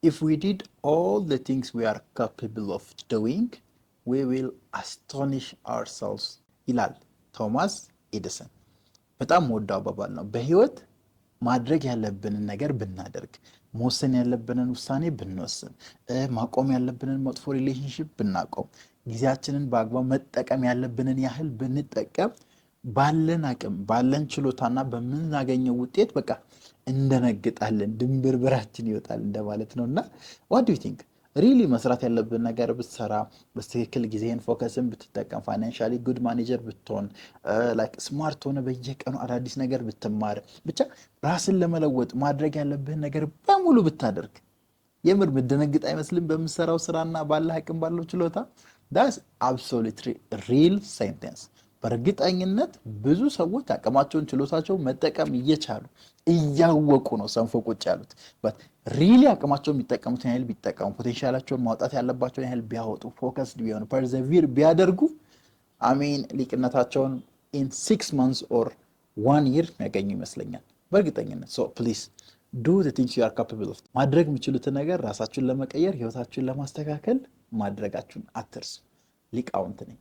if we did all the things we are capable of doing we will astonish ourselves ይላል ቶማስ ኤዲሰን። በጣም ወዳው አባባል ነው። በህይወት ማድረግ ያለብንን ነገር ብናደርግ፣ መወሰን ያለብንን ውሳኔ ብንወስን፣ ማቆም ያለብንን መጥፎ ሪሌሽንሺፕ ብናቆም፣ ጊዜያችንን በአግባብ መጠቀም ያለብንን ያህል ብንጠቀም ባለን አቅም ባለን ችሎታና በምናገኘው ውጤት በቃ እንደነግጣለን፣ ድንብርብራችን ይወጣል እንደማለት ነውና what do you think ሪሊ መስራት ያለብን ነገር ብትሰራ፣ በትክክል ጊዜን ፎከስን ብትጠቀም፣ ፋይናንሻሊ ጉድ ማኔጀር ብትሆን፣ ላይክ ስማርት ሆነ በየቀኑ አዳዲስ ነገር ብትማር፣ ብቻ ራስን ለመለወጥ ማድረግ ያለብህን ነገር በሙሉ ብታደርግ የምር ምደነግጥ አይመስልም? በምሰራው ስራና ባለ አቅም ባለው ችሎታ that's absolutely real sentence። በእርግጠኝነት ብዙ ሰዎች አቅማቸውን ችሎታቸውን መጠቀም እየቻሉ እያወቁ ነው ሰንፎ ቁጭ ያሉት። በት ሪሊ አቅማቸውን የሚጠቀሙትን ያህል ቢጠቀሙ፣ ፖቴንሻላቸውን ማውጣት ያለባቸውን ያህል ቢያወጡ፣ ፎከስድ ቢሆኑ፣ ፐርዘቪር ቢያደርጉ አሜን ሊቅነታቸውን in 6 months or 1 year የሚያገኙ ይመስለኛል በእርግጠኝነት። so please do the things you are capable of። ማድረግ የምችሉትን ነገር ራሳችሁን ለመቀየር ህይወታችሁን ለማስተካከል ማድረጋችሁን አትርሱ። ሊቃውንት ነኝ።